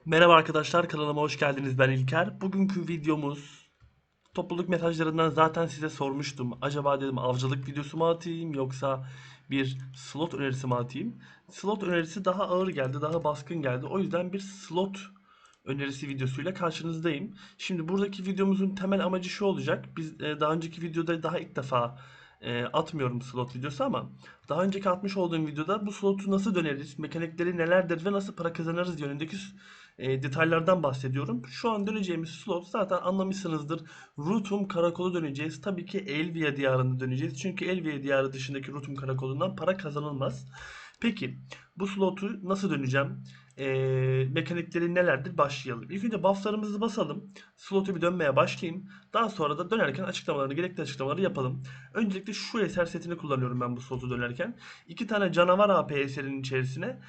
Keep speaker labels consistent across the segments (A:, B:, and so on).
A: Merhaba arkadaşlar, kanalıma hoş geldiniz. Ben İlker. Bugünkü videomuz topluluk mesajlarından zaten size sormuştum. Acaba dedim avcılık videosu mu atayım yoksa bir slot önerisi mi atayım? Slot önerisi daha ağır geldi, daha baskın geldi. O yüzden bir slot önerisi videosuyla karşınızdayım. Şimdi buradaki videomuzun temel amacı şu olacak. Biz daha önceki videoda daha ilk defa atmıyorum slot videosu ama daha önceki atmış olduğum videoda bu slotu nasıl döneriz, mekanikleri nelerdir ve nasıl para kazanırız yönündeki detaylardan bahsediyorum. Şu an döneceğimiz slot zaten anlamışsınızdır. Rutum karakolu döneceğiz. Tabii ki Elvia diyarına döneceğiz. Çünkü Elvia diyarı dışındaki Rutum karakolundan para kazanılmaz. Peki bu slotu nasıl döneceğim? Mekanikleri nelerdir? Başlayalım. İlk önce bufflarımızı basalım. Slotu bir dönmeye başlayayım. Daha sonra da dönerken açıklamalarını, gerekli açıklamaları yapalım. Öncelikle şu eser setini kullanıyorum ben bu slotu dönerken. İki tane canavar AP eserinin içerisine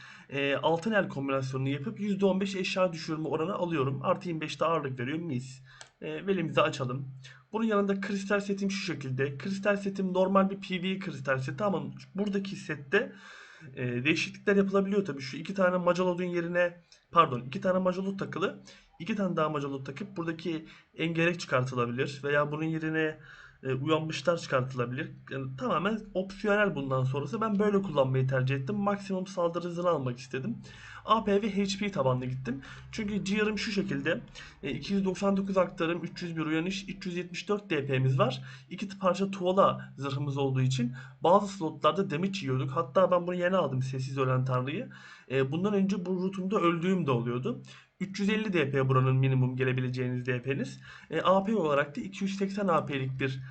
A: altın el kombinasyonunu yapıp %15 eşya düşürme oranı alıyorum. Artı 25'te ağırlık veriyor mis. Velimizi açalım. Bunun yanında kristal setim şu şekilde. Kristal setim normal bir PvE kristal seti ama buradaki sette değişiklikler yapılabiliyor tabii. Şu iki tane Macalot'un yerine pardon iki tane Macalot takılı. İki tane daha Macalot takıp buradaki engerek çıkartılabilir. Veya bunun yerine uyanmışlar çıkartılabilir. Yani tamamen opsiyonel bundan sonrası. Ben böyle kullanmayı tercih ettim. Maksimum saldırı hızını almak istedim. AP ve HP tabanlı gittim. Çünkü GR'ım şu şekilde. 299 aktarım, 301 uyanış, 374 DP'miz var. İki parça tuğla zırhımız olduğu için bazı slotlarda damage yiyorduk. Hatta ben bunu yeni aldım, sessiz ölen tanrıyı. Bundan önce bu rutumda öldüğüm de oluyordu. 350 DP buranın minimum gelebileceğiniz DP'niz. AP olarak da 280 AP'lik bir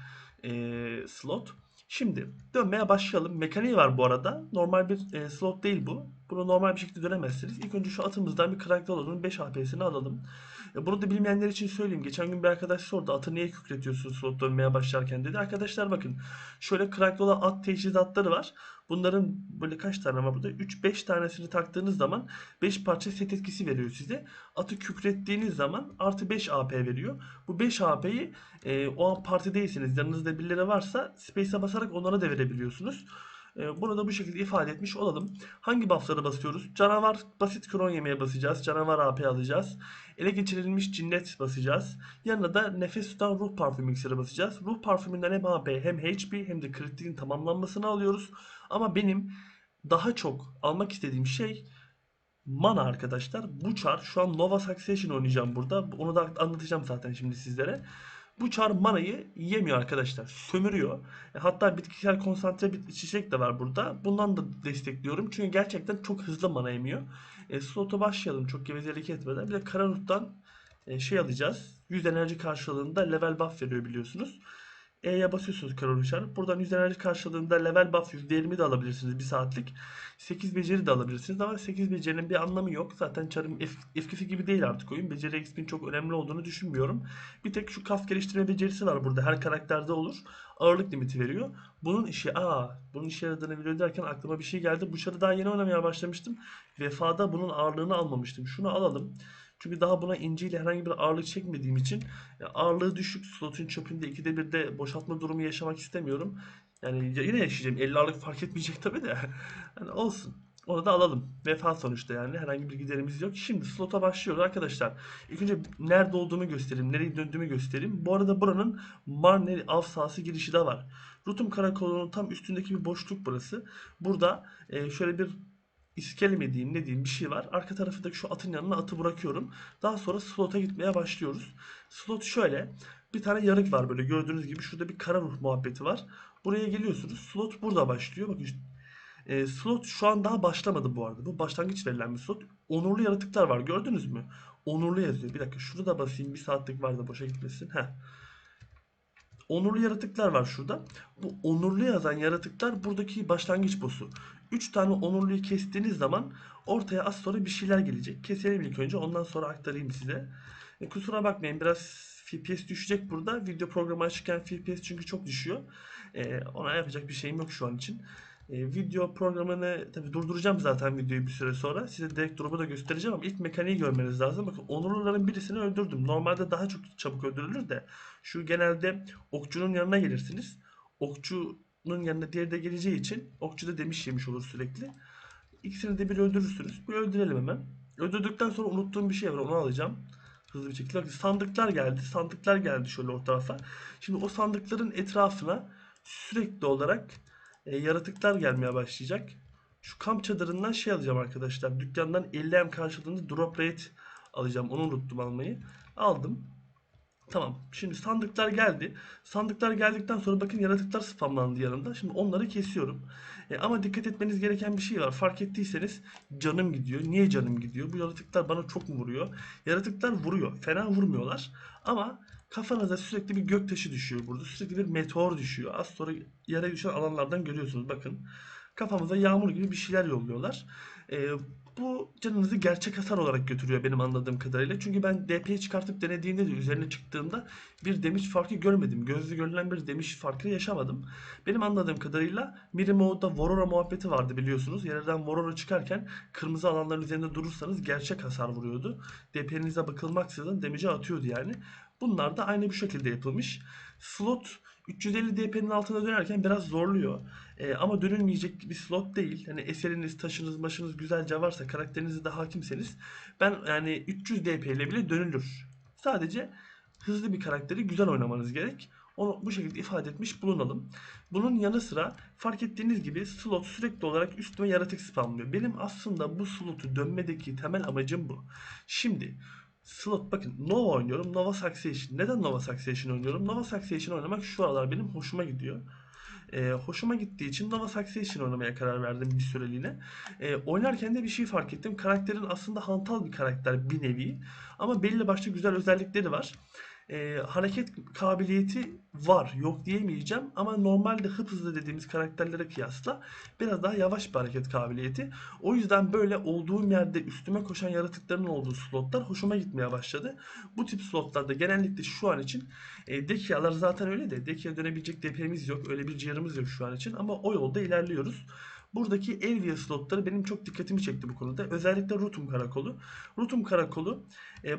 A: slot. Şimdi dönmeye başlayalım. Mekaniği var bu arada. Normal bir slot değil bu. Bunu normal bir şekilde dönemezsiniz. İlk önce şu atımızdan bir Kragdolor'un 5 AP'sini alalım. Bunu da bilmeyenler için söyleyeyim. Geçen gün bir arkadaş sordu. Atı niye kükretiyorsun slot dönmeye başlarken dedi. Arkadaşlar bakın. Şöyle Kragdola at teçhizatları var. Bunların böyle kaç tane var burada? 3-5 tanesini taktığınız zaman 5 parça set etkisi veriyor size. Atı kükrettiğiniz zaman artı 5 AP veriyor. Bu 5 AP'yi o an partideyseniz yanınızda birileri varsa Space'e basarak onlara da verebiliyorsunuz. Bunu da bu şekilde ifade etmiş olalım. Hangi buff'ları basıyoruz? Canavar basit kron yemeye basacağız. Canavar AP alacağız. Ele geçirilmiş cinnet basacağız. Yanına da nefes tutan ruh parfümü iksiri basacağız. Ruh parfümünden hem AP hem HP hem de kritiğin tamamlanmasını alıyoruz. Ama benim daha çok almak istediğim şey mana arkadaşlar. Bu çar şu an Nova Succession oynayacağım burada. Onu da anlatacağım zaten şimdi sizlere. Bu çar manayı yemiyor arkadaşlar. Sömürüyor. Hatta bitkisel konsantre bir içecek de var burada. Bundan da destekliyorum. Çünkü gerçekten çok hızlı mana emiyor. Slot'a başlayalım çok gevezelik etmeden. Bir de Karanut'tan şey alacağız. 100 enerji karşılığında level buff veriyor biliyorsunuz. E'ye basıyorsunuz karalı işaret. Buradan 100 enerji karşılığında level buff %20 de alabilirsiniz bir saatlik. 8 beceri de alabilirsiniz ama 8 becerinin bir anlamı yok. Zaten çarım eskisi gibi değil artık oyun. Beceri XP'nin çok önemli olduğunu düşünmüyorum. Bir tek şu kas geliştirme becerisi var burada. Her karakterde olur. Ağırlık limiti veriyor. Bunun işe yaradığını biliyor derken aklıma bir şey geldi. Bu çarı daha yeni oynamaya başlamıştım. Vefada bunun ağırlığını almamıştım. Şunu alalım. Çünkü daha buna inciyle herhangi bir ağırlık çekmediğim için ağırlığı düşük slotun çöpünde ikide bir de boşaltma durumu yaşamak istemiyorum. Yani yine yaşayacağım. 50 ağırlık fark etmeyecek tabii de. Yani olsun. Onu da alalım. Vefa sonuçta yani. Herhangi bir giderimiz yok. Şimdi slota başlıyoruz arkadaşlar. İlk önce nerede olduğumu göstereyim. Nereye döndüğümü göstereyim. Bu arada buranın Marne av sahası girişi de var. Rutum Karakolu'nun tam üstündeki bir boşluk burası. Burada şöyle bir iskele mi diyeyim ne diyeyim bir şey var. Arka tarafındaki şu atın yanına atı bırakıyorum. Daha sonra slota gitmeye başlıyoruz. Slot şöyle. Bir tane yarık var böyle gördüğünüz gibi. Şurada bir kara ruh muhabbeti var. Buraya geliyorsunuz. Slot burada başlıyor. Bakın slot şu an daha başlamadı bu arada. Bu başlangıç verilen bir slot. Onurlu yaratıklar var. Gördünüz mü? Onurlu yazıyor. Bir dakika şunu da basayım. Bir saatlik var da boşa gitmesin. Heh. Onurlu yaratıklar var şurada. Bu onurlu yazan yaratıklar buradaki başlangıç boss'u. 3 tane onurluyu kestiğiniz zaman ortaya az sonra bir şeyler gelecek. Keselim ilk önce ondan sonra aktarayım size. Kusura bakmayın biraz FPS düşecek burada. Video programı açırken FPS çünkü çok düşüyor. Ona yapacak bir şeyim yok şu an için. Video programını tabii durduracağım zaten videoyu bir süre sonra. Size direkt durumu da göstereceğim ama ilk mekaniği görmeniz lazım. Bakın onurluların birisini öldürdüm. Normalde daha çok çabuk öldürülür de. Şu genelde okçunun yanına gelirsiniz. Okçunun yanına diğeri de geleceği için okçu da demiş yemiş olur sürekli. İkisini de bir öldürürsünüz. Bir öldürelim hemen. Öldürdükten sonra unuttuğum bir şey var, onu alacağım. Hızlı bir şekilde. Bak, sandıklar geldi. Sandıklar geldi şöyle o tarafa. Şimdi o sandıkların etrafına sürekli olarak yaratıklar gelmeye başlayacak. Şu kamp çadırından şey alacağım arkadaşlar. Dükkandan 50M karşılığında drop rate alacağım. Onu unuttum almayı. Aldım. Tamam. Şimdi sandıklar geldi. Sandıklar geldikten sonra bakın yaratıklar spamlandı yanımda. Şimdi onları kesiyorum. Ama dikkat etmeniz gereken bir şey var. Fark ettiyseniz canım gidiyor. Niye canım gidiyor? Bu yaratıklar bana çok mu vuruyor? Yaratıklar vuruyor. Fena vurmuyorlar. Ama kafanıza sürekli bir göktaşı düşüyor burada. Sürekli bir meteor düşüyor. Az sonra yere düşen alanlardan görüyorsunuz. Bakın. Kafamıza yağmur gibi bir şeyler yolluyorlar. Ee, Bu canınızı gerçek hasar olarak götürüyor benim anladığım kadarıyla. Çünkü ben DP'yi çıkartıp denediğimde de üzerine çıktığımda bir damage farkı görmedim. Gözle görülen bir damage farkı yaşamadım. Benim anladığım kadarıyla Miri Mode'da Aurora muhabbeti vardı biliyorsunuz. Yerden Aurora çıkarken kırmızı alanların üzerinde durursanız gerçek hasar vuruyordu. DP'nize bakılmaksızın damage'i atıyordu yani. Bunlar da aynı bu şekilde yapılmış. Slot 350 DP'nin altına dönerken biraz zorluyor. Ama dönülmeyecek bir slot değil. Hani eseriniz, taşınız, maşınız güzelce varsa, karakterinize de hakimseniz ben yani 300 DP ile bile dönülür. Sadece hızlı bir karakteri güzel oynamanız gerek. Onu bu şekilde ifade etmiş bulunalım. Bunun yanı sıra fark ettiğiniz gibi slot sürekli olarak üstüme yaratık spamlıyor. Benim aslında bu slotu dönmedeki temel amacım bu. Şimdi slot bakın Nova oynuyorum. Nova Succession. Neden Nova Succession oynuyorum? Nova Succession oynamak şu aralar benim hoşuma gidiyor. Hoşuma gittiği için Nova Succession oynamaya karar verdim bir süreliğine. Oynarken de bir şey fark ettim. Karakterin aslında hantal bir karakter bir nevi. Ama belli başlı güzel özellikleri var. Hareket kabiliyeti var. Yok diyemeyeceğim. Ama normalde hızlı dediğimiz karakterlere kıyasla biraz daha yavaş bir hareket kabiliyeti. O yüzden böyle olduğum yerde üstüme koşan yaratıkların olduğu slotlar hoşuma gitmeye başladı. Bu tip slotlarda genellikle şu an için Dekia'lar zaten öyle de Dekia'ya dönebilecek DP'miz yok. Öyle bir ciğerimiz yok şu an için ama o yolda ilerliyoruz. Buradaki Elvia slotları benim çok dikkatimi çekti bu konuda. Özellikle Rutum Karakolu. Rutum Karakolu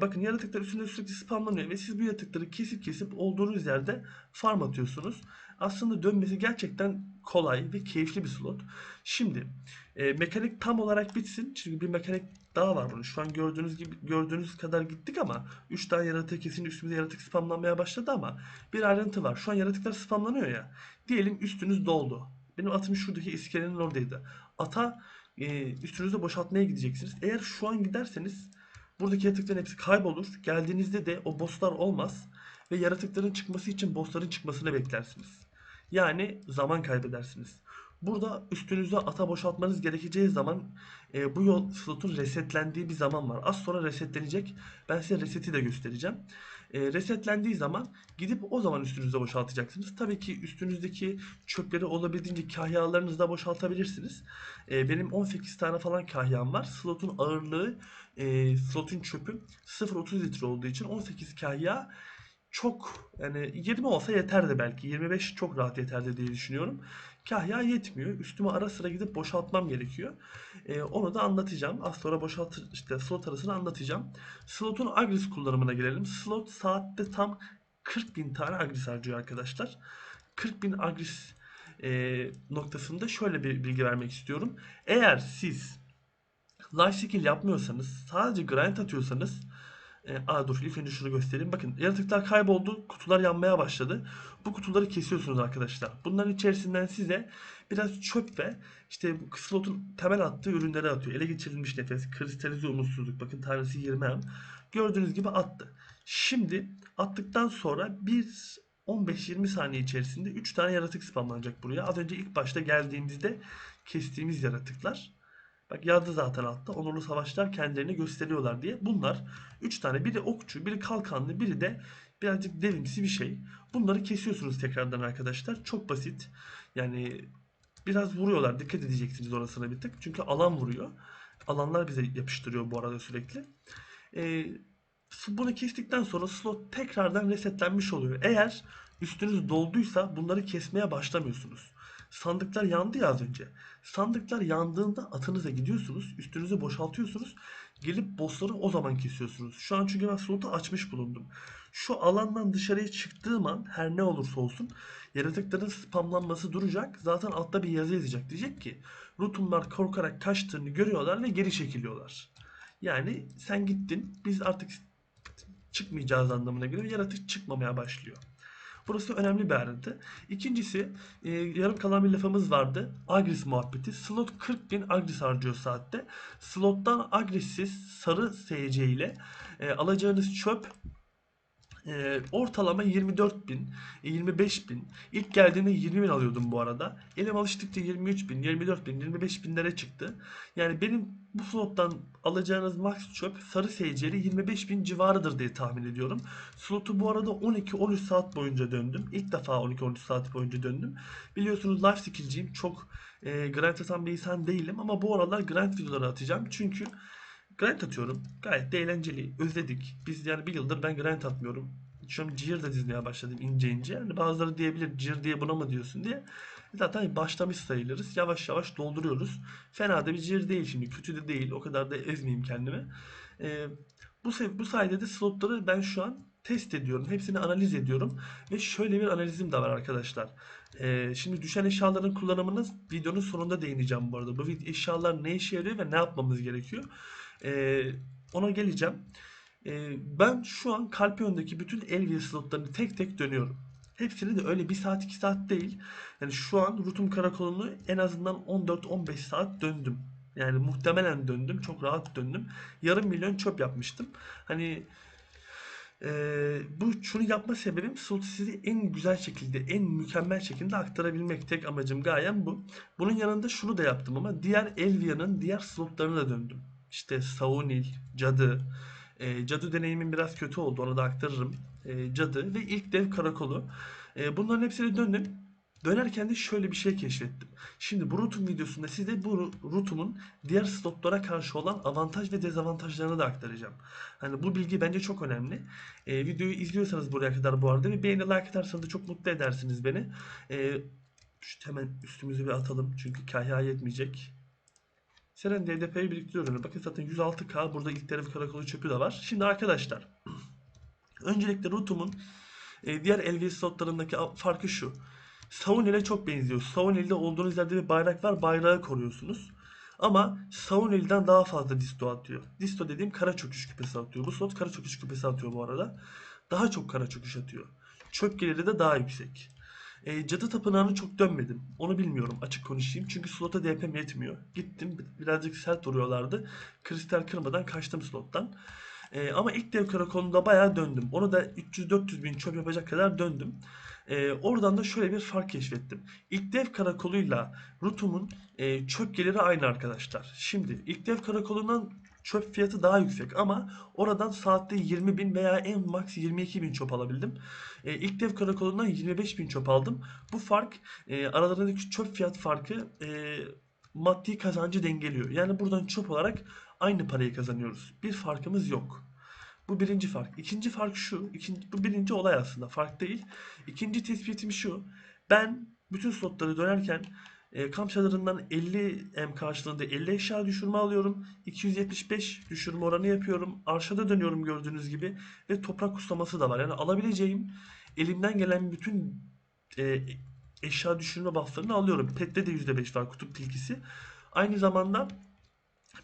A: bakın yaratıklar üstünde sürekli spamlanıyor ve siz bu yaratıkları kesip kesip olduğunuz yerde farm atıyorsunuz. Aslında dönmesi gerçekten kolay ve keyifli bir slot. Şimdi mekanik tam olarak bitsin. Çünkü bir mekanik daha var bunun. Şu an gördüğünüz gibi gördüğünüz kadar gittik ama 3 tane yaratık kesin üstümüze yaratık spamlanmaya başladı ama bir ayrıntı var. Şu an yaratıklar spamlanıyor ya. Diyelim üstünüz doldu. Benim atım şuradaki iskelenin oradaydı. Ata üstünüzü boşaltmaya gideceksiniz. Eğer şu an giderseniz buradaki yaratıkların hepsi kaybolur. Geldiğinizde de o bosslar olmaz. Ve yaratıkların çıkması için bossların çıkmasını beklersiniz. Yani zaman kaybedersiniz. Burada üstünüzü ata boşaltmanız gerekeceği zaman bu yol slotun resetlendiği bir zaman var. Az sonra resetlenecek. Ben size reseti de göstereceğim. Resetlendiği zaman gidip o zaman üstünüzde boşaltacaksınız. Tabii ki üstünüzdeki çöpleri olabildiğince kahyalarınızda boşaltabilirsiniz. Benim 18 tane falan kahyam var. Slotun ağırlığı, slotun çöpü 0,30 litre olduğu için 18 kahya çok, yani 20 olsa yeterdi belki. 25 çok rahat yeterdi diye düşünüyorum. Kahya yetmiyor. Üstüme ara sıra gidip boşaltmam gerekiyor. Onu da anlatacağım. Az sonra işte slot arasını anlatacağım. Slotun agris kullanımına gelelim. Slot saatte tam 40.000 tane agris harcıyor arkadaşlar. 40.000 agris noktasında şöyle bir bilgi vermek istiyorum. Eğer siz life skill yapmıyorsanız, sadece grind atıyorsanız dur ilk önce şunu göstereyim. Bakın yaratıklar kayboldu. Kutular yanmaya başladı. Bu kutuları kesiyorsunuz arkadaşlar. Bunların içerisinden size biraz çöp ve işte bu slotun temel attığı ürünleri atıyor. Ele geçirilmiş nefes, kristalize umutsuzluk. Bakın tanesi 20 gördüğünüz gibi attı. Şimdi attıktan sonra bir 15-20 saniye içerisinde 3 tane yaratık spamlanacak buraya. Az önce ilk başta geldiğimizde kestiğimiz yaratıklar. Bak yazdı zaten altta. Onurlu savaşlar kendilerini gösteriyorlar diye. Bunlar 3 tane. Biri okçu, biri kalkanlı, biri de birazcık devimsi bir şey. Bunları kesiyorsunuz tekrardan arkadaşlar. Çok basit. Yani biraz vuruyorlar. Dikkat edeceksiniz orasına bir tık. Çünkü alan vuruyor. Alanlar bize yapıştırıyor bu arada sürekli. Ee, Bunu kestikten sonra slot tekrardan resetlenmiş oluyor. Eğer üstünüz dolduysa bunları kesmeye başlamıyorsunuz. Sandıklar yandı ya az önce. Sandıklar yandığında atınıza gidiyorsunuz. Üstünüzü boşaltıyorsunuz. Gelip bossları o zaman kesiyorsunuz. Şu an çünkü ben slotu açmış bulundum. Şu alandan dışarıya çıktığım an her ne olursa olsun yaratıkların spamlanması duracak. Zaten altta bir yazı yazacak. Diyecek ki Rutumlar korkarak kaçtığını görüyorlar ve geri çekiliyorlar. Yani sen gittin, biz artık çıkmayacağız anlamına geliyor. Yaratık çıkmamaya başlıyor. Burası önemli bir ayrıntı. İkincisi, yarım kalan bir lafımız vardı. Agris muhabbeti. Slot 40.000 Agris harcıyor saatte. Slottan agressiz sarı SC ile alacağınız çöp ortalama 24.000, 25.000. İlk geldiğinde 20.000 alıyordum bu arada. Elim alıştıkça 23.000, 24.000, 25.000'lere çıktı. Yani benim bu slottan alacağınız max çöp sarı SC'li 25.000 civarıdır diye tahmin ediyorum. Slotu bu arada 12-13 saat boyunca döndüm. İlk defa 12-13 saat boyunca döndüm. Biliyorsunuz life skill'ciyim. Çok grind atan bir insan değilim ama bu aralar grind videoları atacağım. Çünkü grind atıyorum. Gayet de eğlenceli. Özledik. Biz yani bir yıldır ben grind atmıyorum. Şu an Gear da dizmeye başladım ince ince. Yani bazıları diyebilir Gear diye buna mı diyorsun diye. Zaten başlamış sayılırız. Yavaş yavaş dolduruyoruz. Fena da bir Gear değil şimdi. Kötü de değil. O kadar da ezmeyeyim kendimi. Ee, bu sayede de slotları ben şu an test ediyorum. Hepsini analiz ediyorum. Ve şöyle bir analizim de var arkadaşlar. Şimdi düşen eşyaların kullanımını videonun sonunda değineceğim bu arada. Bu eşyalar ne işe yarıyor ve ne yapmamız gerekiyor? Ee, ona geleceğim. Ben şu an Kalpion'daki bütün Elviye slotlarını tek tek dönüyorum. Hepsini de öyle 1 saat 2 saat değil. Yani şu an Rutum Karakolu'nu en azından 14-15 saat döndüm. Yani muhtemelen döndüm. Çok rahat döndüm. Yarım milyon çöp yapmıştım. Hani şunu yapma sebebim slot sizi en güzel şekilde, en mükemmel şekilde aktarabilmek. Tek amacım, gayem bu. Bunun yanında şunu da yaptım ama diğer Elvia'nın diğer slotlarına da döndüm. İşte Saunil, Cadı. Cadı deneyimin biraz kötü oldu, onu da aktarırım. Cadı ve ilk dev karakolu. Bunların hepsine döndüm. Dönerken de şöyle bir şey keşfettim. Şimdi bu Rotom videosunda size bu Rotom'un diğer slotlara karşı olan avantaj ve dezavantajlarını da aktaracağım. Hani bu bilgi bence çok önemli. Videoyu izliyorsanız buraya kadar bu arada bir beğeni like atarsanız da çok mutlu edersiniz beni. Hemen üstümüzü bir atalım çünkü kahya yetmeyecek. Seren DDP'yi biriktiriyorum. Bakın zaten 106K, burada ilk tarafı karakolu çöpü de var. Şimdi arkadaşlar, öncelikle Rotom'un diğer LV slotlarındaki farkı şu. Saunil'e çok benziyor. Saunil'de olduğunuz yerde bir bayrak var. Bayrağı koruyorsunuz. Ama Saunil'den daha fazla disto atıyor. Disto dediğim kara çöküş küpesi atıyor. Bu slot kara çöküş küpesi atıyor bu arada. Daha çok kara çöküş atıyor. Çöp geliri de daha yüksek. Cadı Tapınağı'nı çok dönmedim. Onu bilmiyorum, açık konuşayım. Çünkü slota DP'm yetmiyor. Gittim, birazcık sert duruyorlardı. Kristal kırmadan kaçtım slottan. Ama ilk dev karakolunda bayağı döndüm. Onu da 300-400 bin çöp yapacak kadar döndüm. Oradan da şöyle bir fark keşfettim. İlk dev karakoluyla Rutum'un çöp geliri aynı arkadaşlar. Şimdi ilk dev karakolundan çöp fiyatı daha yüksek ama oradan saatte 20 bin veya en max 22 bin çöp alabildim. İlk dev karakolundan 25 bin çöp aldım. Bu fark, aralarındaki çöp fiyat farkı maddi kazancı dengeliyor. Yani buradan çöp olarak aynı parayı kazanıyoruz. Bir farkımız yok. Bu birinci fark. İkinci fark şu. Bu birinci olay aslında. Fark değil. İkinci tespitim şu. Ben bütün slotları dönerken kamp çadırından 50 M karşılığında 50 eşya düşürme alıyorum. 275 düşürme oranı yapıyorum. Arşada dönüyorum gördüğünüz gibi. Ve toprak kutsaması da var. Yani alabileceğim elimden gelen bütün e, eşya düşürme bufflarını alıyorum. Pet'te de %5 var, kutup tilkisi. Aynı zamanda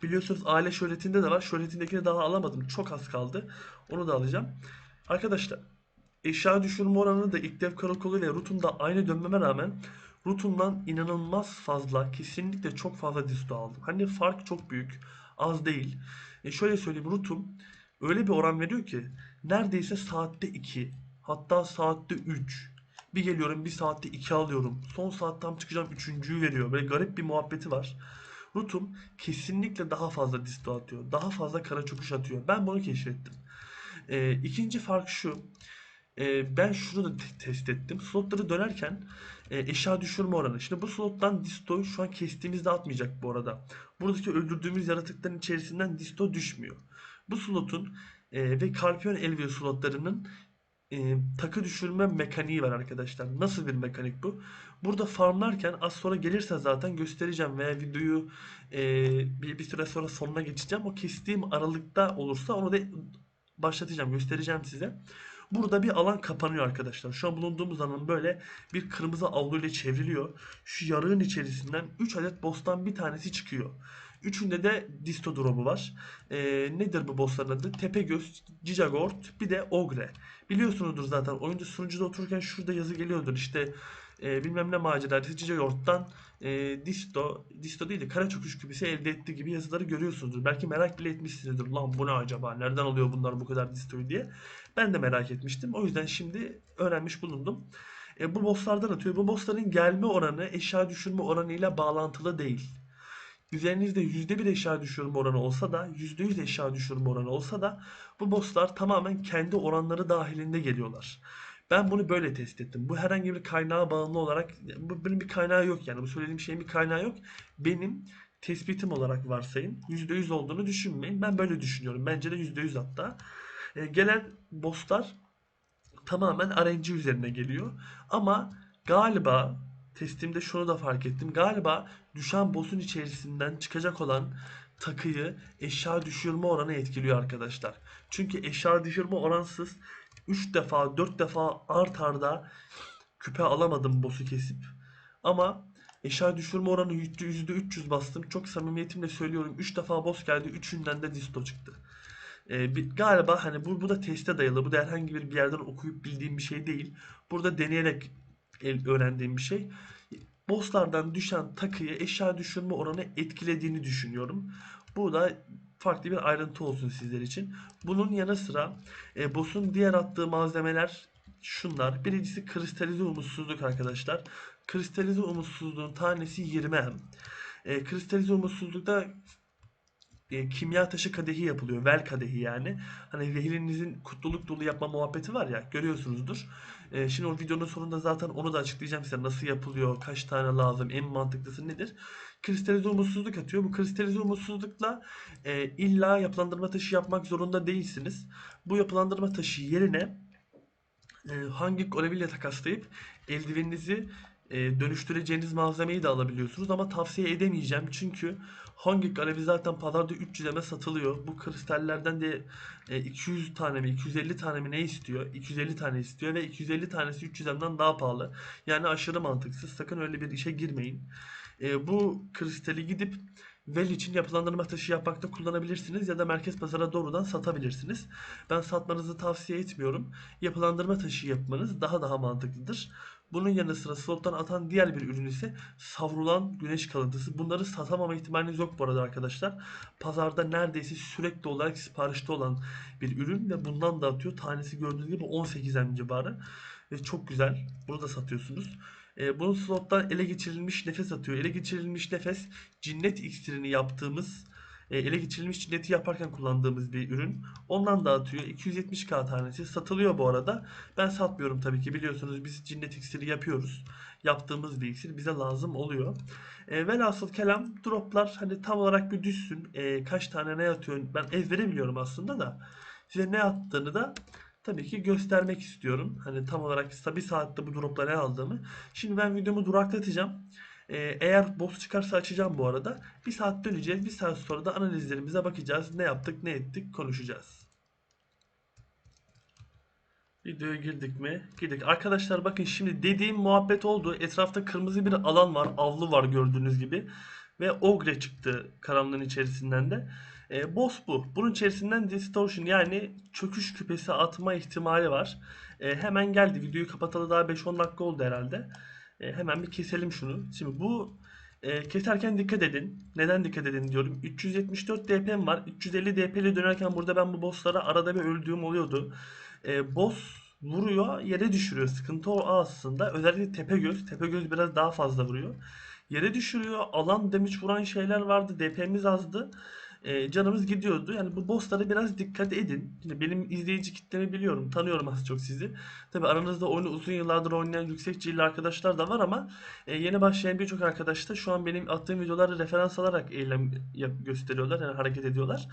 A: biliyorsunuz aile şöhretinde de var. Şöhretindekini daha alamadım. Çok az kaldı. Onu da alacağım. Arkadaşlar, eşya düşürme oranını da ilk dev karakolu ile Rutum'da aynı dönmeme rağmen Rutum'dan inanılmaz fazla, kesinlikle çok fazla disto aldım. Hani fark çok büyük. Az değil. Şöyle söyleyeyim, Rutum öyle bir oran veriyor ki neredeyse saatte 2, hatta saatte 3. Bir geliyorum bir saatte 2 alıyorum. Son saat tam çıkacağım, üçüncüyü veriyor. Böyle garip bir muhabbeti var. Rutum kesinlikle daha fazla disto atıyor. Daha fazla kara çöküş atıyor. Ben bunu keşfettim. İkinci fark şu. Ben şunu da test ettim. Slotları dönerken eşya düşürme oranı. Şimdi bu slottan distoyu şu an kestiğimizde atmayacak bu arada. Buradaki öldürdüğümüz yaratıkların içerisinden disto düşmüyor. Bu slotun ve Karpion Elvio slotlarının takı düşürme mekaniği var arkadaşlar. Nasıl bir mekanik bu? Burada farmlarken az sonra gelirse zaten göstereceğim veya videoyu bir süre sonra sonuna geçeceğim. O kestiğim aralıkta olursa onu da başlatacağım, göstereceğim size. Burada bir alan kapanıyor arkadaşlar. Şu an bulunduğumuz alan böyle bir kırmızı avlu ile çevriliyor. Şu yarığın içerisinden 3 adet boss'tan bir tanesi çıkıyor. Üçünde de Disto drop'u var. Nedir bu bossların adı? Tepegöz, Gigagort, bir de Ogre. Biliyorsunuzdur zaten. Oyunda sunucuda otururken şurada yazı geliyordur. İşte bilmem ne macerası Gigagort'tan Disto değil de kara çöküş küpesi elde ettiği gibi yazıları görüyorsunuzdur. Belki merak bile etmişsinizdir. Lan bu ne acaba? Nereden alıyor bunlar bu kadar Disto'yu diye. Ben de merak etmiştim. O yüzden şimdi öğrenmiş bulundum. Bu bosslardan atıyor. Bu bossların gelme oranı eşya düşürme oranıyla bağlantılı değil. Üzerinizde %1 eşya düşürme oranı olsa da %100 eşya düşürme oranı olsa da bu bosslar tamamen kendi oranları dahilinde geliyorlar. Ben bunu böyle test ettim. Bu herhangi bir kaynağa bağımlı olarak bunun bir kaynağı yok yani. Bu söylediğim şeyin bir kaynağı yok. Benim tespitim olarak varsayın. %100 olduğunu düşünmeyin. Ben böyle düşünüyorum. Bence de %100 hatta. Gelen bosslar tamamen RNG üzerine geliyor. Ama galiba testimde şunu da fark ettim. Galiba düşen boss'un içerisinden çıkacak olan takıyı eşya düşürme oranı etkiliyor arkadaşlar. Çünkü eşya düşürme oransız 3 defa 4 defa art arda küpe alamadım boss'u kesip. Ama eşya düşürme oranı %300 bastım. Çok samimiyetimle söylüyorum. 3 defa boss geldi. Üçünden de disto çıktı. Galiba hani bu da teste dayalı. Bu da herhangi bir yerden okuyup bildiğim bir şey değil. Burada deneyerek öğrendiğim bir şey. Bosslardan düşen takıyı eşya düşürme oranı etkilediğini düşünüyorum. Bu da farklı bir ayrıntı olsun sizler için. Bunun yanı sıra boss'un diğer attığı malzemeler şunlar. Birincisi kristalize umutsuzluk arkadaşlar. Kristalize umutsuzluğun tanesi 20 M. Kristalize umutsuzlukta kimya taşı kadehi yapılıyor. Vel kadehi yani. Hani vehilinizin kutluluk dolu yapma muhabbeti var ya görüyorsunuzdur. Şimdi o videonun sonunda zaten onu da açıklayacağım size. Nasıl yapılıyor, kaç tane lazım, en mantıklısı nedir? Kristalize umutsuzluk atıyor. Bu kristalize umutsuzlukla illa yapılandırma taşı yapmak zorunda değilsiniz. Bu yapılandırma taşı yerine hangi göreviyle takaslayıp eldiveninizi dönüştüreceğiniz malzemeyi de alabiliyorsunuz ama tavsiye edemeyeceğim çünkü hangi görevi zaten pazarda 300'e satılıyor. Bu kristallerden de 200 tane mi 250 tane mi ne istiyor? 250 tane istiyor ve 250 tanesi 300'den daha pahalı. Yani aşırı mantıksız. Sakın öyle bir işe girmeyin. Bu kristali gidip Vel için yapılandırma taşı yapmakta kullanabilirsiniz ya da merkez pazara doğrudan satabilirsiniz. Ben satmanızı tavsiye etmiyorum. Yapılandırma taşı yapmanız daha mantıklıdır. Bunun yanı sıra slottan atan diğer bir ürün ise savrulan güneş kalıntısı. Bunları satamama ihtimaliniz yok bu arada arkadaşlar. Pazarda neredeyse sürekli olarak siparişte olan bir ürün ve bundan da atıyor. Tanesi gördüğünüz gibi 18 M civarı. Ve çok güzel. Bunu da satıyorsunuz. Bunun slottan ele geçirilmiş nefes atıyor. Ele geçirilmiş nefes cinnet iksirini yaptığımız ele geçirilmiş cinneti yaparken kullandığımız bir ürün. Ondan dağıtıyor. 270k tanesi. Satılıyor bu arada. Ben satmıyorum tabii ki. Biliyorsunuz biz cinnet iksiri yapıyoruz. Yaptığımız bir iksir bize lazım oluyor. Velhasıl kelam droplar hani tam olarak bir düşsün. Kaç tane ne atıyor ben ezbere biliyorum aslında da. Size ne attığını da tabii ki göstermek istiyorum. Hani tam olarak bir saatte bu dropları ne aldığımı. Şimdi ben videomu duraklatacağım. Eğer boss çıkarsa açacağım bu arada. Bir saat döneceğiz. Bir saat sonra da analizlerimize bakacağız. Ne yaptık, ne ettik konuşacağız. Videoya girdik mi? Girdik. Arkadaşlar bakın şimdi dediğim muhabbet oldu. Etrafta kırmızı bir alan var. Avlu var gördüğünüz gibi. Ve Ogre çıktı karanlığın içerisinden de. Boss bu. Bunun içerisinden Distortion yani çöküş küpesi atma ihtimali var. Hemen geldi. Videoyu kapatalı daha 5-10 dakika oldu herhalde. Hemen bir keselim şunu. Şimdi bu keserken dikkat edin. Neden dikkat edin diyorum. 374 DP'm var. 350 DP ile dönerken burada ben bu bosslara arada bir öldüğüm oluyordu. Boss vuruyor, yere düşürüyor. Sıkıntı o aslında. Özellikle Tepegöz. Tepegöz biraz daha fazla vuruyor. Yere düşürüyor. Alan damage vuran şeyler vardı. DP'miz azdı. Canımız gidiyordu. Yani bu bosslara biraz dikkat edin. Şimdi benim izleyici kitlemi biliyorum. Tanıyorum az çok sizi. Tabi aranızda oyunu uzun yıllardır oynayan yüksek cilli arkadaşlar da var ama yeni başlayan birçok arkadaş da şu an benim attığım videoları referans alarak eylem gösteriyorlar. Yani hareket ediyorlar.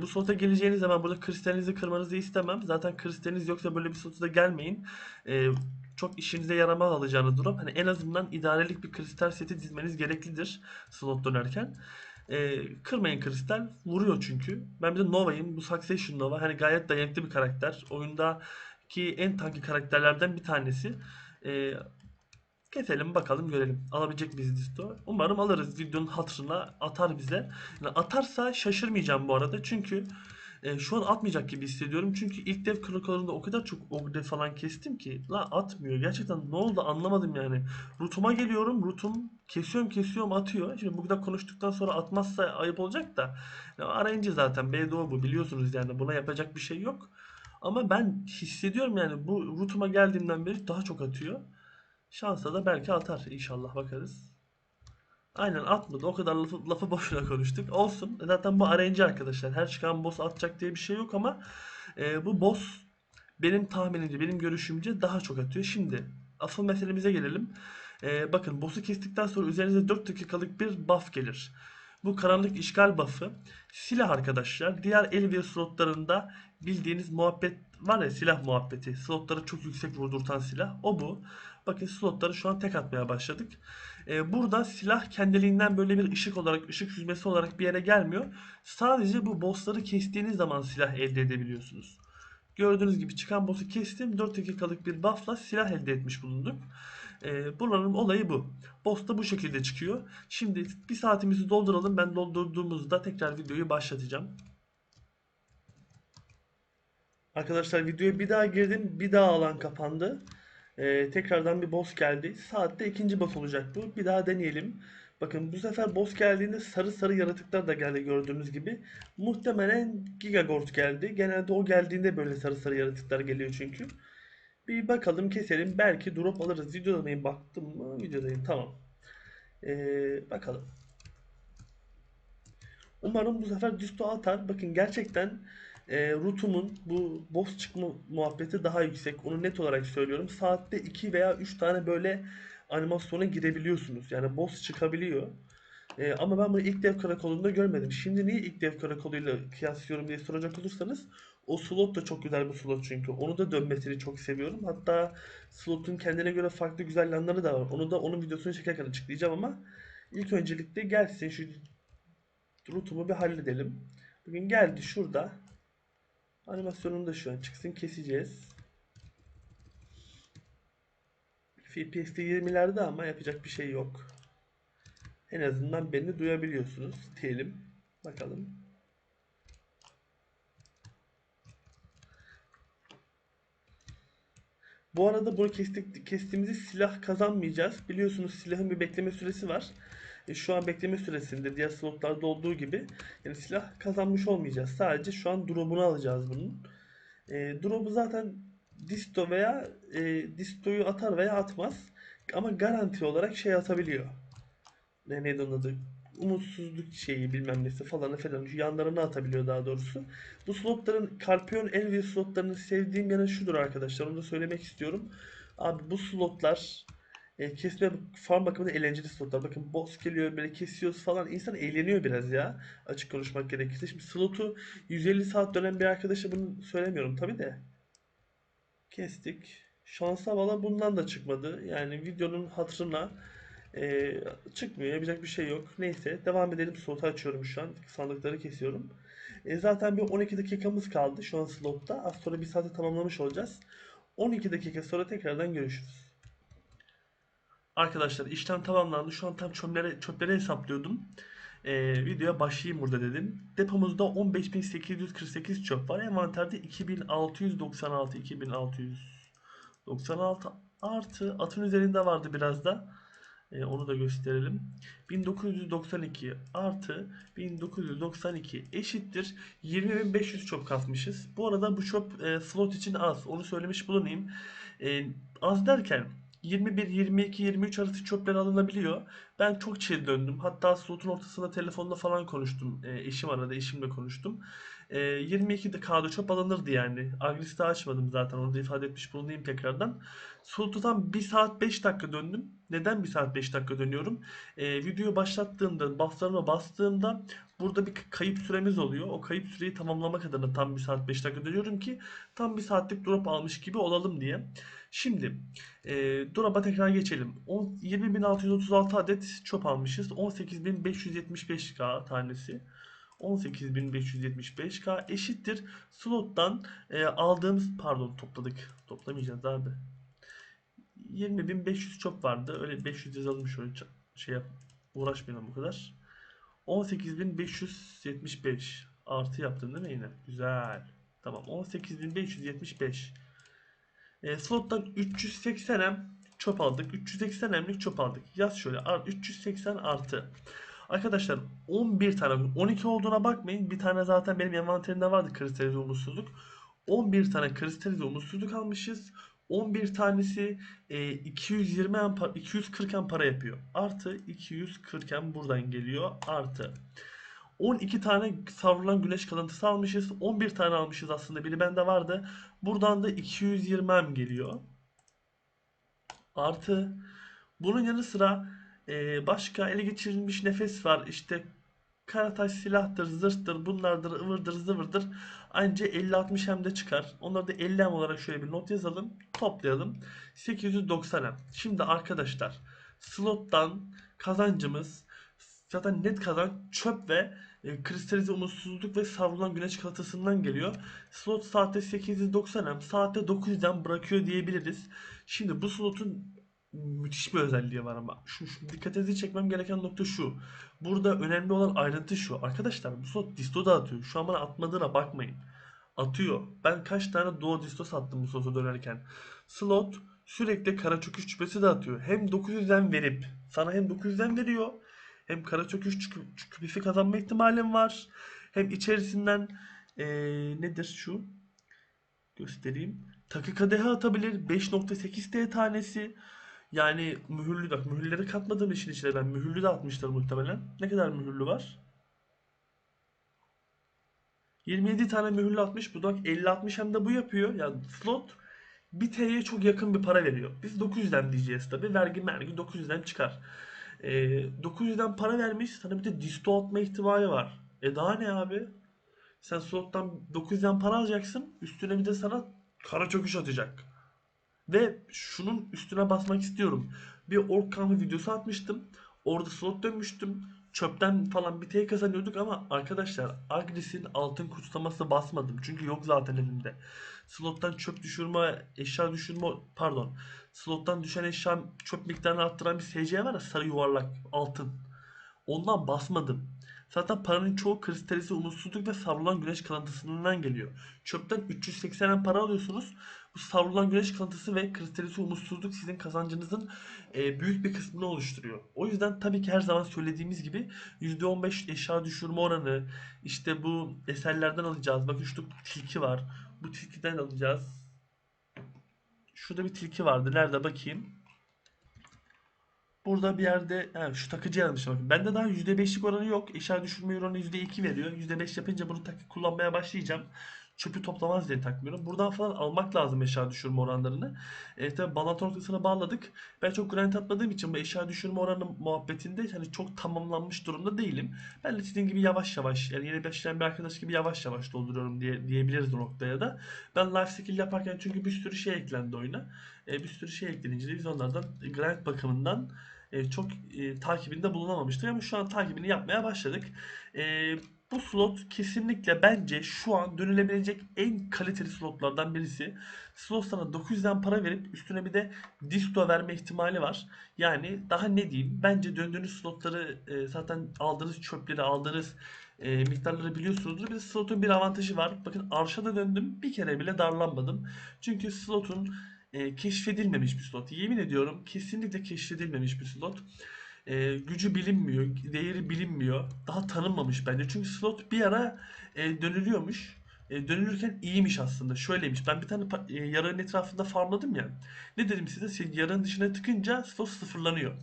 A: Bu slota geleceğiniz zaman burada kristalinizi kırmanızı istemem. Zaten kristaliniz yoksa böyle bir slota da gelmeyin. Çok işinize yaramaz alacağınız drop. Hani en azından idarelik bir kristal seti dizmeniz gereklidir slot dönerken. Kırmayın kristal. Vuruyor çünkü. Ben bir de Nova'yım. Bu Succession Nova. Hani gayet dayanıklı bir karakter. Oyundaki en tanki karakterlerden bir tanesi. Ee, Keselim bakalım görelim. Alabilecek miyiz Disto? Umarım alırız. Videonun hatırına atar bize. Yani atarsa şaşırmayacağım bu arada. Çünkü şu an atmayacak gibi hissediyorum. Çünkü ilk dev krokolarında o kadar çok ogre falan kestim ki. La atmıyor. Gerçekten ne oldu anlamadım yani. Root'uma geliyorum. Root'um kesiyorum atıyor. Şimdi bu kadar konuştuktan sonra atmazsa ayıp olacak da. Ya, arayınca zaten BDO bu biliyorsunuz yani. Buna yapacak bir şey yok. Ama ben hissediyorum yani bu root'uma geldiğimden beri daha çok atıyor. Şansa da belki atar. İnşallah bakarız. Aynen atmadı. O kadar lafı boşuna konuştuk. Olsun. Zaten bu RNG arkadaşlar. Her çıkan boss atacak diye bir şey yok ama bu boss benim tahminimce, benim görüşümce daha çok atıyor. Şimdi asıl meselemize gelelim. Bakın boss'u kestikten sonra üzerinize 4 dakikalık bir buff gelir. Bu karanlık işgal buff'ı silah arkadaşlar. Diğer Elvier slotlarında bildiğiniz muhabbet var ya, silah muhabbeti. Slotları çok yüksek vurdurtan silah. O bu. Bakın slotları şu an tek atmaya başladık. Burada silah kendiliğinden böyle bir ışık olarak, ışık süzmesi olarak bir yere gelmiyor. Sadece bu bossları kestiğiniz zaman silah elde edebiliyorsunuz. Gördüğünüz gibi çıkan boss'u kestim. 4 dakikalık bir buff'la silah elde etmiş bulunduk. Buranın olayı bu. Boss da bu şekilde çıkıyor. Şimdi bir saatimizi dolduralım. Ben doldurduğumuzda tekrar videoyu başlatacağım. Arkadaşlar videoya bir daha girdim. Bir daha alan kapandı. Tekrardan bir boss geldi. Saatte ikinci boss olacak bu. Bir daha deneyelim. Bakın bu sefer boss geldiğinde sarı sarı yaratıklar da geldi gördüğünüz gibi. Muhtemelen Gigagort geldi. Genelde o geldiğinde böyle sarı sarı yaratıklar geliyor çünkü. Bir bakalım keselim. Belki drop alırız. Videoda mıyım? Baktım mı? Videodayım. Tamam. Bakalım. Umarım bu sefer Disto atar. Bakın gerçekten Root'umun bu boss çıkma muhabbeti daha yüksek. Onu net olarak söylüyorum. Saatte 2 veya 3 tane böyle animasyona girebiliyorsunuz. Yani boss çıkabiliyor. Ama ben bunu ilk dev karakolunda görmedim. Şimdi niye ilk dev karakoluyla kıyaslıyorum diye soracak olursanız o slot da çok güzel bir slot çünkü. Onu da dönmesini çok seviyorum. Hatta slotun kendine göre farklı güzel yanları da var. Onu da onun videosunu çekerken açıklayacağım ama ilk öncelikle gelsin şu route'umu bir halledelim. Bugün geldi şurada. Animasyonunu da şu an çıksın keseceğiz. FPS'te 20'lerde ama yapacak bir şey yok. En azından beni duyabiliyorsunuz diyelim. Bakalım. Bu arada bunu kestiğimizde silah kazanmayacağız. Biliyorsunuz silahın bir bekleme süresi var. Şu an bekleme süresinde diğer slotlarda olduğu gibi yani silah kazanmış olmayacağız. Sadece şu an drop'unu alacağız bunun. Drop'u zaten Disto veya Disto'yu atar veya atmaz. Ama garanti olarak şey atabiliyor. Neydi onun adı? Umutsuzluk şeyi bilmem nesi falan falan şu yanlarına atabiliyor daha doğrusu. Bu slotların Carpion Envy slotlarını sevdiğim yanı şudur arkadaşlar. Onu da söylemek istiyorum. Abi bu slotlar kesme farm bakımında eğlenceli slotlar. Bakın boss geliyor böyle kesiyoruz falan. İnsan eğleniyor biraz ya. Açık konuşmak gerekirse. Şimdi slotu 150 saat dönen bir arkadaşa bunu söylemiyorum tabi de. Kestik. Şansa valla bundan da çıkmadı. Yani videonun hatırına çıkmıyor. Yapacak bir şey yok. Neyse devam edelim. Slotu açıyorum şu an. Sandıkları kesiyorum. Zaten bir 12 dakikamız kaldı şu an slotta. Az sonra bir saate tamamlamış olacağız. 12 dakika sonra tekrardan görüşürüz. Arkadaşlar işlem tamamlandı. Şu an tam çöpleri hesaplıyordum. Videoya başlayayım burada dedim. Depomuzda 15.848 çöp var. Envanterde 2696 artı atın üzerinde vardı biraz da. Onu da gösterelim. 1992 artı 1992 eşittir 20.500 çöp kasmışız. Bu arada bu çöp slot için az. Onu söylemiş bulunayım. Az derken 21, 22, 23 arası çöpler alınabiliyor. Ben çok chill döndüm. Hatta slotun ortasında telefonla falan konuştum. Eşim aradı, eşimle konuştum. 22'de kağıdı çöp alınırdı yani. Agris'te açmadım zaten. Onu da ifade etmiş bulunayım tekrardan. Slot'u tam 1 saat 5 dakika döndüm. Neden 1 saat 5 dakika dönüyorum? Videoyu başlattığımda, bufflarına bastığımda burada bir kayıp süremiz oluyor. O kayıp süreyi tamamlamak adına tam 1 saat 5 dakika dönüyorum ki tam 1 saatlik drop almış gibi olalım diye. Şimdi drop'a tekrar geçelim. 20.636 adet çöp almışız. 18.575k tanesi. 18.575k eşittir. Slot'tan aldığımız pardon topladık. Toplamayacağız abi. 20.500 çöp vardı. Öyle 500 yazalım şöyle şey yap. Uğraşmayalım bu kadar. 18.575 artı yaptın değil mi yine? Güzel. Tamam 18.575. Slot'tan 380M çöp aldık. 380M'lik çöp aldık. Yaz şöyle 380 artı. Arkadaşlar 11 tane 12 olduğuna bakmayın. Bir tane zaten benim envanterimde vardı kristalize umutsuzluk. 11 tane kristalize umutsuzluk almışız. 11 tanesi 220 240 para yapıyor. Artı 240 buradan geliyor. Artı 12 tane savrulan güneş kalıntısı almışız. 11 tane almışız aslında. Biri bende vardı. Buradan da 220 geliyor. Artı bunun yanı sıra başka ele geçirilmiş nefes var. İşte karataş silahtır, zırhtır, bunlardır, ıvırdır, zıvırdır. Anca 50-60 hemde çıkar. Onları da 50 hem olarak şöyle bir not yazalım. Toplayalım. 890 hem. Şimdi arkadaşlar slottan kazancımız zaten net kazanç çöp ve kristalize umutsuzluk ve savrulan güneş kalatasından geliyor. Slot saatte 890 hem, saatte 900 hem bırakıyor diyebiliriz. Şimdi bu slotun müthiş bir özelliği var ama şu dikkatinizi çekmem gereken nokta şu. Burada önemli olan ayrıntı şu. Arkadaşlar bu slot disto da atıyor. Şu an bana atmadığına bakmayın. Atıyor. Ben kaç tane Doğu disto sattım bu slota dönerken. Slot sürekli kara çöküş şüphesi de atıyor. Hem 900'den verip sana hem 900'den veriyor. Hem kara çöküş şüphesi kazanma ihtimalin var. Hem içerisinden nedir şu? Göstereyim. Takı kadehe atabilir. 5.8 T tanesi. Yani mühürlü bak mühürleri katmadığım işin içine ben mühürlü de atmışlar muhtemelen. Ne kadar mühürlü var? 27 tane mühürlü atmış. Bu da 50-60 hem de bu yapıyor. Yani slot 1 TL'ye çok yakın bir para veriyor. Biz 900'den diyeceğiz tabi. Vergi 900'den çıkar. 900'den para vermiş. Sana bir de disto atma ihtimali var. Daha ne abi? Sen slottan 900'den para alacaksın. Üstüne bir de sana kara çöküş atacak. Ve şunun üstüne basmak istiyorum. Bir Ork Kampı videosu atmıştım. Orada slot dönmüştüm. Çöpten falan bir tek kazanıyorduk ama arkadaşlar Agris'in altın kutsaması basmadım. Çünkü yok zaten elimde. Slottan çöp düşürme, eşya düşürme pardon. Slottan düşen eşya çöp miktarını arttıran bir SC var ya sarı yuvarlak altın. Ondan basmadım. Zaten paranın çoğu kristalize umutsuzluk ve savrulan güneş kalıntısından geliyor. Çöpten 380 para alıyorsunuz. Bu savrulan güneş kalıntısı ve kristalize umutsuzluk sizin kazancınızın büyük bir kısmını oluşturuyor. O yüzden tabii ki her zaman söylediğimiz gibi %15 eşya düşürme oranı, işte bu eserlerden alacağız. Bakın şurada tilki var. Bu tilkiden alacağız. Şurada bir tilki vardı. Nerede bakayım? Burada bir yerde şu takıcı yazmışım bakın. Bende daha %5'lik oranı yok. Eşya düşürme oranı %2 veriyor. %5 yapınca bunu kullanmaya başlayacağım. Çöpü toplamaz diye takmıyorum. Buradan falan almak lazım eşya düşürme oranlarını. Tabi balans noktasına bağladık. Ben çok grant atmadığım için bu eşya düşürme oranı muhabbetinde hani çok tamamlanmış durumda değilim. Ben de sizin gibi yavaş yavaş yani yeni başlayan bir arkadaş gibi yavaş yavaş dolduruyorum diyebiliriz o noktaya da. Ben life skill yaparken çünkü bir sürü şey eklendi oyuna. Bir sürü şey eklenince de biz onlardan grant bakımından çok takibinde bulunamamıştık ama şu an takibini yapmaya başladık. Bu slot kesinlikle bence şu an dönülebilecek en kaliteli slotlardan birisi. Slot sana 900'den para verip üstüne bir de disto verme ihtimali var. Yani daha ne diyeyim? Bence döndüğünüz slotları zaten aldığınız çöpleri aldığınız miktarları biliyorsunuzdur. Bir de slotun bir avantajı var. Bakın arşa da döndüm. Bir kere bile darlanmadım. Çünkü slotun keşfedilmemiş bir slot. Yemin ediyorum kesinlikle keşfedilmemiş bir slot. Gücü bilinmiyor, değeri bilinmiyor. Daha tanınmamış bence. Çünkü slot bir ara dönülüyormuş. Dönülürken iyiymiş aslında. Şöyleymiş. Ben bir tane yarığın etrafında farmladım ya. Ne dedim size? Yarığın dışına tıkınca slot sıfırlanıyor.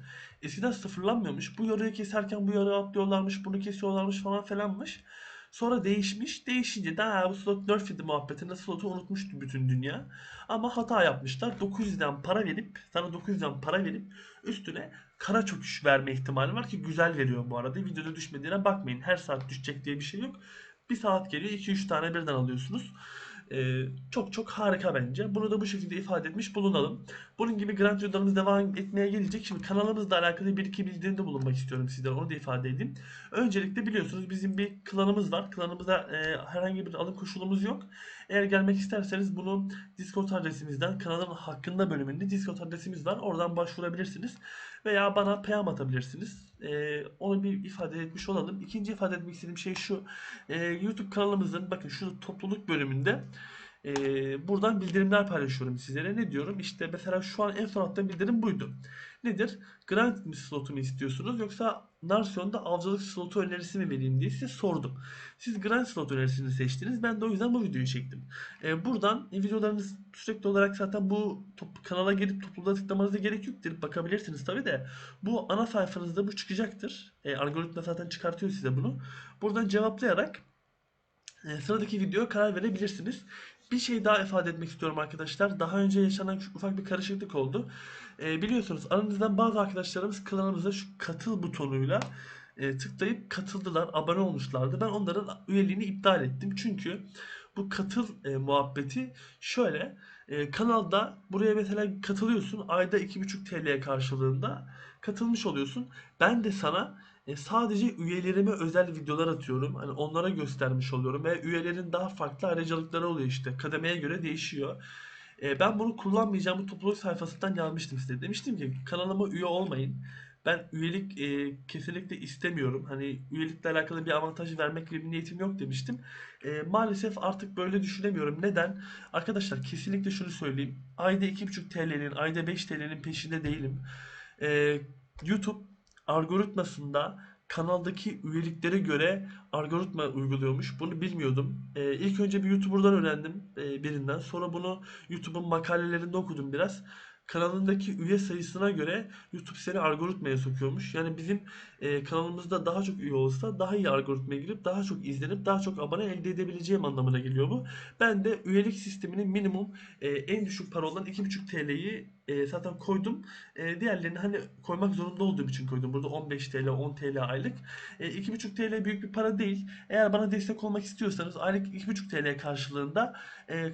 A: Eskiden sıfırlanmıyormuş. Bu yarığı keserken bu yarığı atlıyorlarmış, bunu kesiyorlarmış falan falanmış. Sonra değişmiş. Değişince daha bu slot nerf idi muhabbetinde slotu unutmuştu bütün dünya. Ama hata yapmışlar. 900'den para verip sana 900'den para verip üstüne kara çöküş verme ihtimali var ki güzel veriyor bu arada. Videoda düşmediğine bakmayın. Her saat düşecek diye bir şey yok. Bir saat geliyor 2-3 tane birden alıyorsunuz. Çok çok harika bence. Bunu da bu şekilde ifade etmiş bulunalım. Bunun gibi grant videolarımız devam etmeye gelecek. Şimdi kanalımızla alakalı bir iki bildirimde bulunmak istiyorum sizlere. Onu da ifade edeyim. Öncelikle biliyorsunuz bizim bir klanımız var. Klanımıza herhangi bir alım koşulumuz yok. Eğer gelmek isterseniz bunu Discord adresimizden, kanalın hakkında bölümünde Discord adresimiz var. Oradan başvurabilirsiniz. Veya bana PM atabilirsiniz. Onu bir ifade etmiş olalım. İkinci ifade etmek istediğim şey şu. YouTube kanalımızın bakın şu topluluk bölümünde buradan bildirimler paylaşıyorum sizlere. Ne diyorum? İşte mesela şu an en son attığım bildirim buydu. Nedir? Grant mi slotu mu istiyorsunuz yoksa Narsiyon'da avcılık slotu önerisi mi vereyim diye size sordum. Siz Grant slot önerisini seçtiniz. Ben de o yüzden bu videoyu çektim. Buradan videolarınız sürekli olarak zaten bu kanala gelip topluluğa tıklamanıza gerek yok. Direkt bakabilirsiniz tabi de. Bu ana sayfanızda bu çıkacaktır. Algoritma zaten çıkartıyor size bunu. Buradan cevaplayarak sıradaki videoya karar verebilirsiniz. Bir şey daha ifade etmek istiyorum arkadaşlar. Daha önce yaşanan ufak bir karışıklık oldu. Biliyorsunuz aranızdan bazı arkadaşlarımız kanalımıza şu katıl butonuyla tıklayıp katıldılar, abone olmuşlardı. Ben onların üyeliğini iptal ettim. Çünkü bu katıl muhabbeti şöyle. Kanalda buraya mesela katılıyorsun. Ayda 2,5 TL karşılığında katılmış oluyorsun. Ben de sana sadece üyelerime özel videolar atıyorum. Hani onlara göstermiş oluyorum ve üyelerin daha farklı ayrıcalıkları oluyor işte. Kademeye göre değişiyor. Ben bunu kullanmayacağım bu topluluk sayfasından yazmıştım size. Demiştim ki kanalıma üye olmayın. Ben üyelik kesinlikle istemiyorum. Hani üyelikle alakalı bir avantaj vermek gibi bir niyetim yok demiştim. Maalesef artık böyle düşünemiyorum. Neden? Arkadaşlar kesinlikle şunu söyleyeyim. Ayda 2,5 TL'nin, ayda 5 TL'nin peşinde değilim. Ee, YouTube algoritmasında kanaldaki üyeliklere göre algoritma uyguluyormuş. Bunu bilmiyordum. İlk önce bir YouTuber'dan öğrendim birinden. Sonra bunu YouTube'un makalelerinde okudum biraz. Kanalındaki üye sayısına göre YouTube seni algoritmaya sokuyormuş. Yani bizim kanalımızda daha çok üye olsa daha iyi algoritmaya girip daha çok izlenip daha çok abone elde edebileceğim anlamına geliyor bu. Ben de üyelik sisteminin minimum en düşük para olan 2,5 TL'yi zaten koydum. Diğerlerini hani koymak zorunda olduğum için koydum. Burada 15 TL, 10 TL aylık. 2,5 TL büyük bir para değil. Eğer bana destek olmak istiyorsanız aylık 2,5 TL karşılığında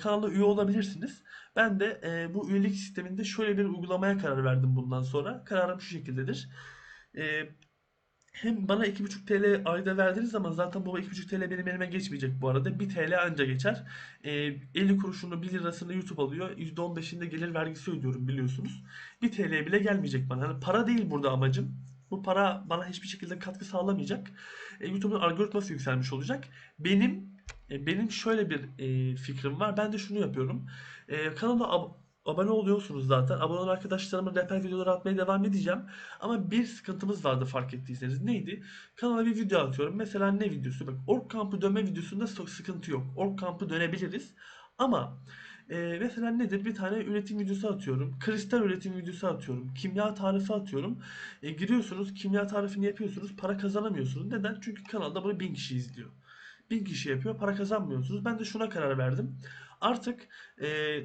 A: kanala üye olabilirsiniz. Ben de bu üyelik sisteminde şöyle bir uygulamaya karar verdim bundan sonra. Kararım şu şekildedir. E, Hem bana 2,5 TL ayda verdiğiniz zaman zaten bu 2,5 TL benim elime geçmeyecek bu arada. 1 TL anca geçer. 50 kuruşunu 1 lirasını YouTube alıyor. %15'inde gelir vergisi ödüyorum biliyorsunuz. 1 TL bile gelmeyecek bana. Yani para değil burada amacım. Bu para bana hiçbir şekilde katkı sağlamayacak. YouTube'un algoritması yükselmiş olacak. Benim şöyle bir fikrim var. Ben de şunu yapıyorum. Kanala abone oluyorsunuz zaten. Abone olan arkadaşlarıma rehber videoları atmaya devam edeceğim. Ama bir sıkıntımız vardı fark ettiyseniz. Neydi? Kanala bir video atıyorum. Mesela ne videosu? Bak ork kampı dönme videosunda sıkıntı yok. Ork kampı dönebiliriz. Ama mesela nedir? Bir tane üretim videosu atıyorum. Kristal üretim videosu atıyorum. Kimya tarifi atıyorum. Giriyorsunuz, kimya tarifini yapıyorsunuz. Para kazanamıyorsunuz. Neden? Çünkü kanalda bunu 1000 kişi izliyor. 1000 kişi yapıyor, para kazanmıyorsunuz. Ben de şuna karar verdim. Artık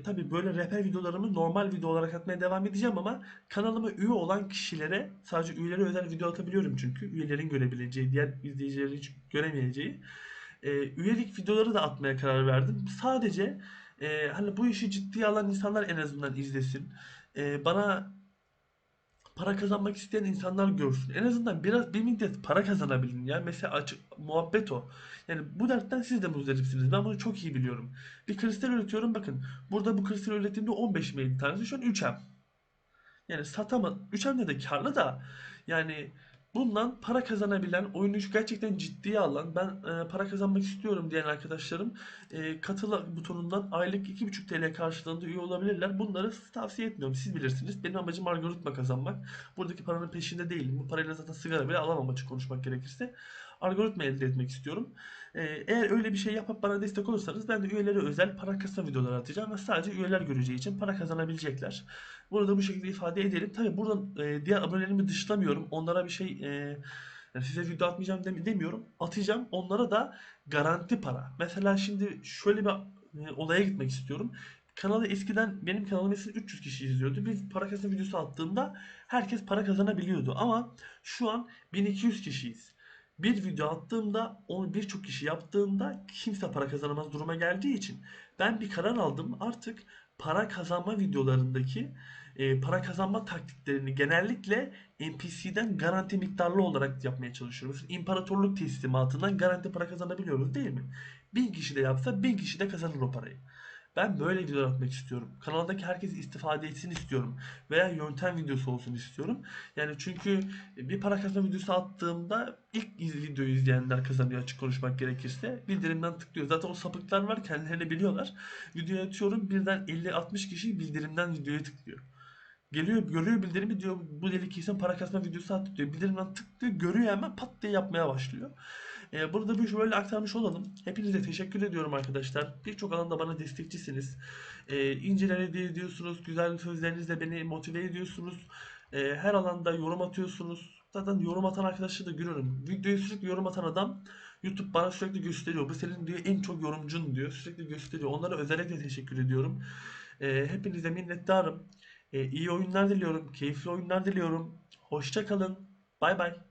A: tabii böyle rehber videolarımı normal video olarak atmaya devam edeceğim ama kanalıma üye olan kişilere sadece üyelere özel video atabiliyorum çünkü üyelerin görebileceği, diğer izleyicilerin hiç göremeyeceği üyelik videoları da atmaya karar verdim. Sadece hani bu işi ciddiye alan insanlar en azından izlesin. Bana para kazanmak isteyen insanlar görsün. En azından biraz bir müddet para kazanabilin ya. Mesela açık muhabbet o. Yani bu dertten siz de muzdaripsiniz. Ben bunu çok iyi biliyorum. Bir kristal üretiyorum bakın. Burada bu kristal üretimde 15 milyon tanesi şu an 3M. Yani satama 3M de karlı da yani bundan para kazanabilen, oyunu gerçekten ciddiye alan, ben para kazanmak istiyorum diyen arkadaşlarım katıl butonundan aylık 2,5 TL karşılığında üye olabilirler. Bunları tavsiye etmiyorum. Siz bilirsiniz. Benim amacım algoritma kazanmak. Buradaki paranın peşinde değilim. Bu parayla zaten sigara bile alamam açık konuşmak gerekirse. Algoritma elde etmek istiyorum. Eğer öyle bir şey yapıp bana destek olursanız ben de üyelere özel para kasma videoları atacağım ve sadece üyeler göreceği için para kazanabilecekler. Bunu da bu şekilde ifade edelim. Tabii buradan diğer abonelerimi dışlamıyorum. Onlara bir şey yani size video atmayacağım demiyorum. Atacağım. Onlara da garanti para. Mesela şimdi şöyle bir olaya gitmek istiyorum. Kanalı eskiden benim kanalım eskiden 300 kişi izliyordu. Bir para kazanma videosu attığımda herkes para kazanabiliyordu. Ama şu an 1200 kişiyiz. Bir video attığımda onu birçok kişi yaptığında kimse para kazanamaz duruma geldiği için ben bir karar aldım. Artık para kazanma videolarındaki para kazanma taktiklerini genellikle NPC'den garanti miktarlı olarak yapmaya çalışıyorum. Mesela imparatorluk teslimatından garanti para kazanabiliyoruz değil mi? 1.000 kişi de yapsa 1.000 kişi de kazanır o parayı. Ben böyle videolar atmak istiyorum. Kanaldaki herkes istifade etsin istiyorum. Veya yöntem videosu olsun istiyorum. Yani çünkü bir para kazanma videosu attığımda ilk videoyu izleyenler kazanıyor, açık konuşmak gerekirse. Bildirimden tıklıyor. Zaten o sapıklar var, kendilerini biliyorlar. Videoyu atıyorum, birden 50-60 kişi bildirimden videoya tıklıyor. Geliyor, görüyor bildirimi, diyor bu deli kesin para kasma videosu attı diyor. Bildirimden tıklıyor, görüyor, hemen pat diye yapmaya başlıyor. Burada bir böyle aktarmış olalım. Hepinize teşekkür ediyorum arkadaşlar. Birçok alanda bana destekçisiniz. İnciler hediye ediyorsunuz. Güzel sözlerinizle beni motive ediyorsunuz. Her alanda yorum atıyorsunuz. Zaten yorum atan arkadaşları da görüyorum. Videoyu sürekli yorum atan adam YouTube bana sürekli gösteriyor. Bu senin diyor en çok yorumcun diyor. Sürekli gösteriyor. Onlara özellikle teşekkür ediyorum. Hepinize minnettarım. İyi oyunlar diliyorum. Keyifli oyunlar diliyorum. Hoşça kalın. Bay bay.